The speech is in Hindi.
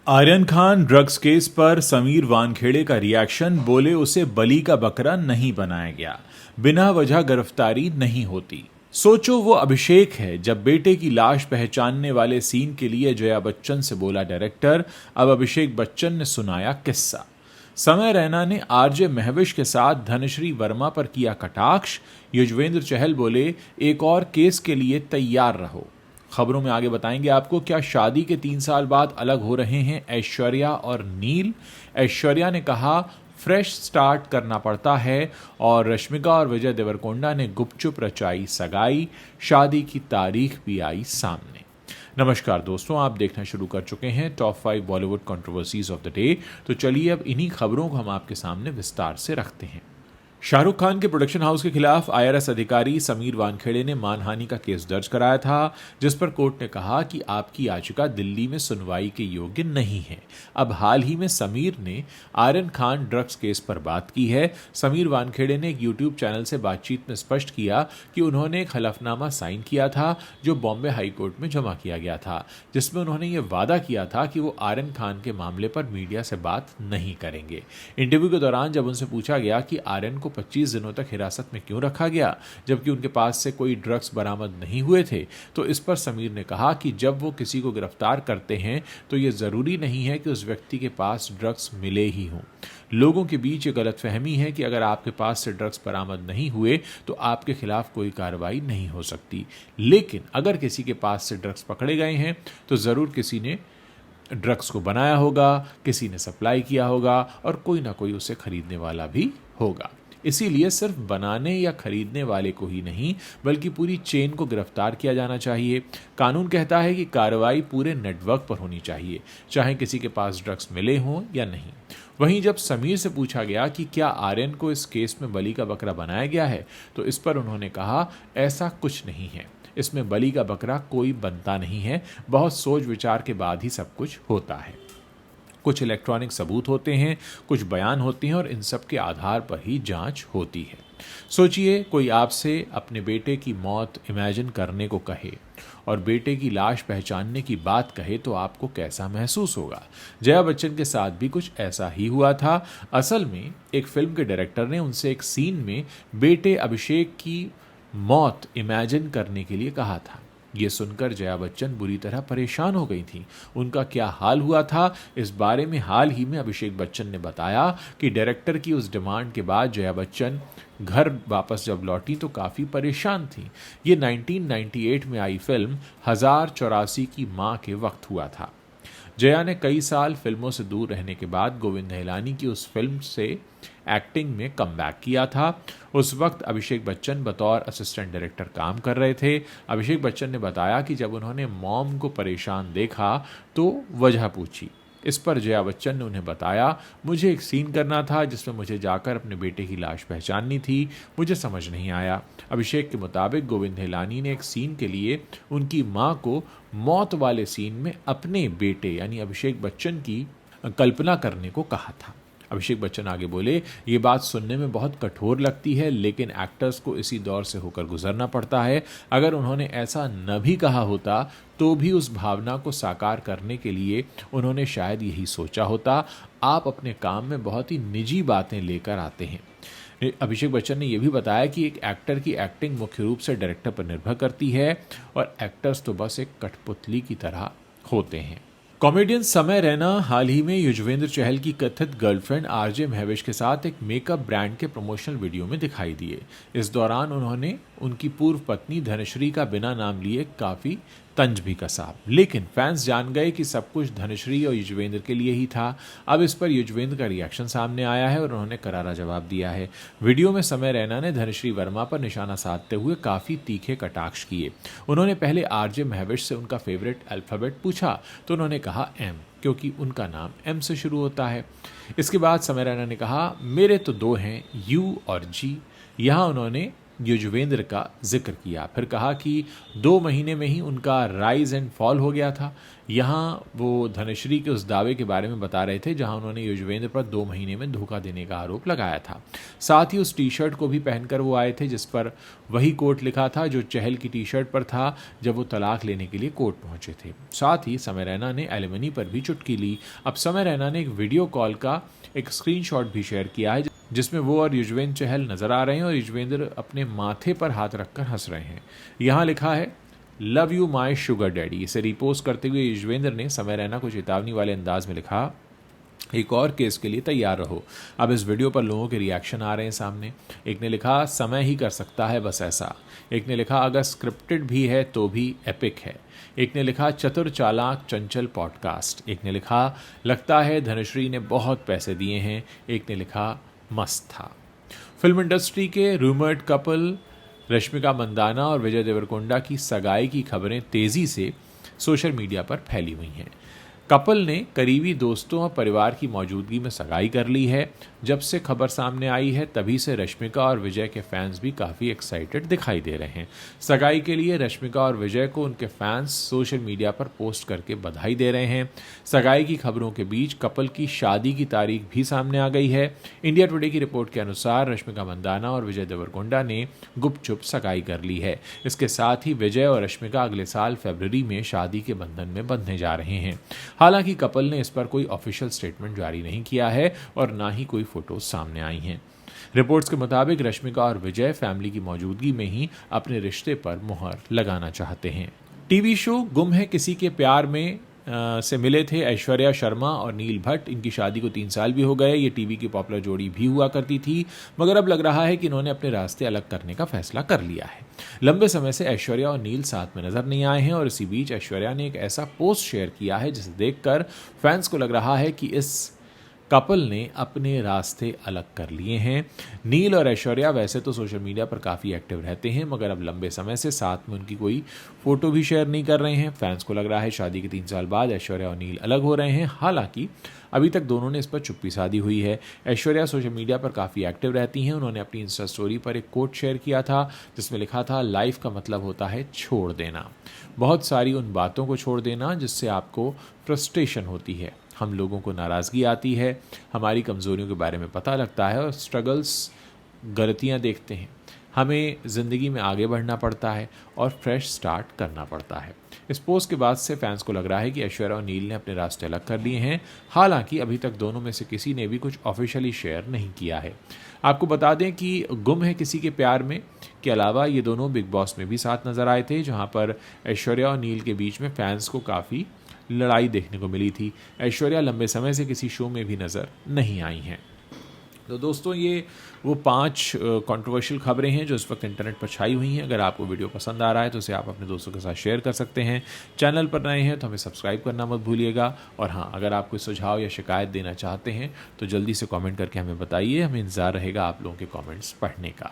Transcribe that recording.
आर्यन खान ड्रग्स केस पर समीर वानखेड़े का रिएक्शन, बोले उसे बलि का बकरा नहीं बनाया गया, बिना वजह गिरफ्तारी नहीं होती। सोचो वो अभिषेक है, जब बेटे की लाश पहचानने वाले सीन के लिए जया बच्चन से बोला डायरेक्टर। अब अभिषेक बच्चन ने सुनाया किस्सा। समय रैना ने आरजे महविश के साथ धनश्री वर्मा पर किया कटाक्ष। युजवेंद्र चहल बोले एक और केस के लिए तैयार रहो। खबरों में आगे बताएंगे आपको, क्या शादी के 3 साल बाद अलग हो रहे हैं ऐश्वर्या और नील। ऐश्वर्या ने कहा फ्रेश स्टार्ट करना पड़ता है, और रश्मिका और विजय देवरकोंडा ने गुपचुप रचाई सगाई। शादी की तारीख भी आई सामने। नमस्कार दोस्तों, आप देखना शुरू कर चुके हैं top 5 Bollywood controversies of the day. तो चलिए अब इन्हीं खबरों को हम आपके सामने विस्तार से रखते हैं। शाहरुख खान के प्रोडक्शन हाउस के खिलाफ आईआरएस अधिकारी समीर वानखेड़े ने मानहानि का केस दर्ज कराया था, जिस पर कोर्ट ने कहा कि आपकी याचिका दिल्ली में सुनवाई के योग्य नहीं है। अब हाल ही में समीर ने आर्यन खान ड्रग्स केस पर बात की है। समीर वानखेड़े ने एक यूट्यूब चैनल से बातचीत में स्पष्ट किया कि उन्होंने एक हलफनामा साइन किया था जो बॉम्बे हाईकोर्ट में जमा किया गया था, जिसमें उन्होंने ये वादा किया था कि वो आर्यन खान के मामले पर मीडिया से बात नहीं करेंगे। इंटरव्यू के दौरान जब उनसे पूछा गया कि आर्यन को 25 दिनों तक हिरासत में क्यों रखा गया जबकि उनके पास से कोई ड्रग्स बरामद नहीं हुए थे, तो इस पर समीर ने कहा कि जब वो किसी को गिरफ्तार करते हैं तो ये जरूरी नहीं है कि उस व्यक्ति के पास ड्रग्स मिले ही हों। लोगों के बीच ये गलतफहमी है कि अगर आपके पास से ड्रग्स बरामद नहीं हुए तो आपके खिलाफ कोई कार्रवाई नहीं हो सकती, लेकिन अगर किसी के पास से ड्रग्स पकड़े गए हैं तो जरूर किसी ने ड्रग्स को बनाया होगा, किसी ने सप्लाई किया होगा और कोई ना कोई उसे खरीदने वाला भी होगा। इसीलिए सिर्फ बनाने या खरीदने वाले को ही नहीं बल्कि पूरी चेन को गिरफ्तार किया जाना चाहिए। कानून कहता है कि कार्रवाई पूरे नेटवर्क पर होनी चाहिए, चाहे किसी के पास ड्रग्स मिले हों या नहीं। वहीं जब समीर से पूछा गया कि क्या आर्यन को इस केस में बलि का बकरा बनाया गया है, तो इस पर उन्होंने कहा ऐसा कुछ नहीं है, इसमें बलि का बकरा कोई बनता नहीं है, बहुत सोच विचार के बाद ही सब कुछ होता है। कुछ इलेक्ट्रॉनिक सबूत होते हैं, कुछ बयान होते हैं और इन सब के आधार पर ही जांच होती है। सोचिए कोई आपसे अपने बेटे की मौत इमेजिन करने को कहे और बेटे की लाश पहचानने की बात कहे तो आपको कैसा महसूस होगा। जया बच्चन के साथ भी कुछ ऐसा ही हुआ था। असल में एक फिल्म के डायरेक्टर ने उनसे एक सीन में बेटे अभिषेक की मौत इमेजिन करने के लिए कहा था। ये सुनकर जया बच्चन बुरी तरह परेशान हो गई थी। उनका क्या हाल हुआ था, इस बारे में हाल ही में अभिषेक बच्चन ने बताया कि डायरेक्टर की उस डिमांड के बाद जया बच्चन घर वापस जब लौटी तो काफ़ी परेशान थी। ये 1998 में आई फिल्म 1084 की मां के वक्त हुआ था। जया ने कई साल फिल्मों से दूर रहने के बाद गोविंद निहलानी की उस फिल्म से एक्टिंग में कमबैक किया था। उस वक्त अभिषेक बच्चन बतौर असिस्टेंट डायरेक्टर काम कर रहे थे। अभिषेक बच्चन ने बताया कि जब उन्होंने मॉम को परेशान देखा तो वजह पूछी। इस पर जया बच्चन ने उन्हें बताया, मुझे एक सीन करना था जिसमें मुझे जाकर अपने बेटे की लाश पहचाननी थी, मुझे समझ नहीं आया। अभिषेक के मुताबिक गोविंद निहलानी ने एक सीन के लिए उनकी मां को मौत वाले सीन में अपने बेटे यानी अभिषेक बच्चन की कल्पना करने को कहा था। अभिषेक बच्चन आगे बोले, ये बात सुनने में बहुत कठोर लगती है, लेकिन एक्टर्स को इसी दौर से होकर गुजरना पड़ता है। अगर उन्होंने ऐसा न भी कहा होता तो भी उस भावना को साकार करने के लिए उन्होंने शायद यही सोचा होता। आप अपने काम में बहुत ही निजी बातें लेकर आते हैं। अभिषेक बच्चन ने यह भी बताया कि एक एक्टर की एक्टिंग मुख्य रूप से डायरेक्टर पर निर्भर करती है और एक्टर्स तो बस एक कठपुतली की तरह होते हैं। कॉमेडियन समय रैना हाल ही में युजवेंद्र चहल की कथित गर्लफ्रेंड आरजे महविश के साथ एक मेकअप ब्रांड के प्रमोशनल वीडियो में दिखाई दिए। इस दौरान उन्होंने उनकी पूर्व पत्नी धनश्री का बिना नाम लिए काफ़ी तंज भी कसा, लेकिन फैंस जान गए कि सब कुछ धनश्री और युजवेंद्र के लिए ही था। अब इस पर युजवेंद्र का रिएक्शन सामने आया है और उन्होंने करारा जवाब दिया है। वीडियो में समय रैना ने धनश्री वर्मा पर निशाना साधते हुए काफ़ी तीखे कटाक्ष किए। उन्होंने पहले आरजे महविश से उनका फेवरेट अल्फ़ाबेट पूछा तो उन्होंने कहा एम, क्योंकि उनका नाम एम से शुरू होता है। इसके बाद समय रैना ने कहा, मेरे तो 2 हैं, यू और जी। यहाँ उन्होंने युजवेंद्र का जिक्र किया। फिर कहा कि 2 महीने में ही उनका राइज एंड फॉल हो गया था। यहाँ वो धनश्री के उस दावे के बारे में बता रहे थे जहाँ उन्होंने युजवेंद्र पर 2 महीने में धोखा देने का आरोप लगाया था। साथ ही उस टी शर्ट को भी पहनकर वो आए थे जिस पर वही कोट लिखा था जो चहल की टी शर्ट पर था जब वो तलाक लेने के लिए कोर्ट पहुंचे थे। साथ ही समय रैना ने एलिमनी पर भी चुटकी ली। अब समय रैना ने एक वीडियो कॉल का एक स्क्रीनशॉट भी शेयर किया है जिसमें वो और युजवेंद्र चहल नजर आ रहे हैं और युजवेंद्र अपने माथे पर हाथ रखकर हंस रहे हैं। यहाँ लिखा है love you my sugar daddy. इसे रिपोस्ट करते हुए युजवेंद्र ने समय रैना को चेतावनी वाले अंदाज में लिखा एक और केस के लिए तैयार रहो। अब इस वीडियो पर लोगों के रिएक्शन आ रहे हैं सामने। एक ने लिखा समय ही कर सकता है बस ऐसा। एक ने लिखा अगर स्क्रिप्टेड भी है तो भी एपिक है। एक ने लिखा चतुर चालाक चंचल पॉडकास्ट। एक ने लिखा लगता है धनश्री ने बहुत पैसे दिए हैं। एक ने लिखा मस्त था। फिल्म इंडस्ट्री के रूमर्ड कपल रश्मिका मंदाना और विजय देवरकोंडा की सगाई की खबरें तेजी से सोशल मीडिया पर फैली हुई हैं। कपल ने करीबी दोस्तों और परिवार की मौजूदगी में सगाई कर ली है। जब से खबर सामने आई है तभी से रश्मिका और विजय के फैंस भी काफ़ी एक्साइटेड दिखाई दे रहे हैं। सगाई के लिए रश्मिका और विजय को उनके फैंस सोशल मीडिया पर पोस्ट करके बधाई दे रहे हैं। सगाई की खबरों के बीच कपल की शादी की तारीख भी सामने आ गई है। इंडिया टुडे की रिपोर्ट के अनुसार रश्मिका मंदाना और विजय देवरकोंडा ने गुपचुप सगाई कर ली है। इसके साथ ही विजय और रश्मिका अगले साल फरवरी में शादी के बंधन में बंधने जा रहे हैं। हालांकि कपल ने इस पर कोई ऑफिशियल स्टेटमेंट जारी नहीं किया है और ना ही कोई फोटोज सामने आई हैं। रिपोर्ट्स के मुताबिक रश्मिका और विजय फैमिली की मौजूदगी में ही अपने रिश्ते पर मुहर लगाना चाहते हैं। टीवी शो गुम है किसी के प्यार में से मिले थे ऐश्वर्या शर्मा और नील भट्ट। इनकी शादी को 3 साल भी हो गए। ये टीवी की पॉपुलर जोड़ी भी हुआ करती थी मगर अब लग रहा है कि इन्होंने अपने रास्ते अलग करने का फैसला कर लिया है। लंबे समय से ऐश्वर्या और नील साथ में नजर नहीं आए हैं और इसी बीच ऐश्वर्या ने एक ऐसा पोस्ट शेयर किया है जिसे देखकर फैंस को लग रहा है कि इस कपल ने अपने रास्ते अलग कर लिए हैं। नील और ऐश्वर्या वैसे तो सोशल मीडिया पर काफ़ी एक्टिव रहते हैं मगर अब लंबे समय से साथ में उनकी कोई फोटो भी शेयर नहीं कर रहे हैं। फैंस को लग रहा है शादी के 3 साल बाद ऐश्वर्या और नील अलग हो रहे हैं। हालांकि अभी तक दोनों ने इस पर चुप्पी साधी हुई है। ऐश्वर्या सोशल मीडिया पर काफ़ी एक्टिव रहती हैं। उन्होंने अपनी इंस्टा स्टोरी पर एक कोट शेयर किया था जिसमें लिखा था लाइफ का मतलब होता है छोड़ देना। बहुत सारी उन बातों को छोड़ देना जिससे आपको फ्रस्ट्रेशन होती है। हम लोगों को नाराज़गी आती है, हमारी कमज़ोरियों के बारे में पता लगता है और स्ट्रगल्स गलतियां देखते हैं। हमें ज़िंदगी में आगे बढ़ना पड़ता है और फ्रेश स्टार्ट करना पड़ता है। इस पोस्ट के बाद से फैंस को लग रहा है कि ऐश्वर्या और नील ने अपने रास्ते अलग कर लिए हैं। हालांकि अभी तक दोनों में से किसी ने भी कुछ ऑफिशियली शेयर नहीं किया है। आपको बता दें कि गुम है किसी के प्यार में के अलावा ये दोनों बिग बॉस में भी साथ नजर आए थे जहां पर ऐश्वर्या और नील के बीच में फैंस को काफ़ी लड़ाई देखने को मिली थी। ऐश्वर्या लंबे समय से किसी शो में भी नज़र नहीं आई हैं। तो दोस्तों ये वो 5 कंट्रोवर्शियल खबरें हैं जो इस वक्त इंटरनेट पर छाई हुई हैं। अगर आपको वीडियो पसंद आ रहा है तो उसे आप अपने दोस्तों के साथ शेयर कर सकते हैं। चैनल पर नए हैं तो हमें सब्सक्राइब करना मत भूलिएगा। और हाँ, अगर आप कोई सुझाव या शिकायत देना चाहते हैं तो जल्दी से कमेंट करके हमें बताइए। हमें इंतज़ार रहेगा आप लोगों के कमेंट्स पढ़ने का।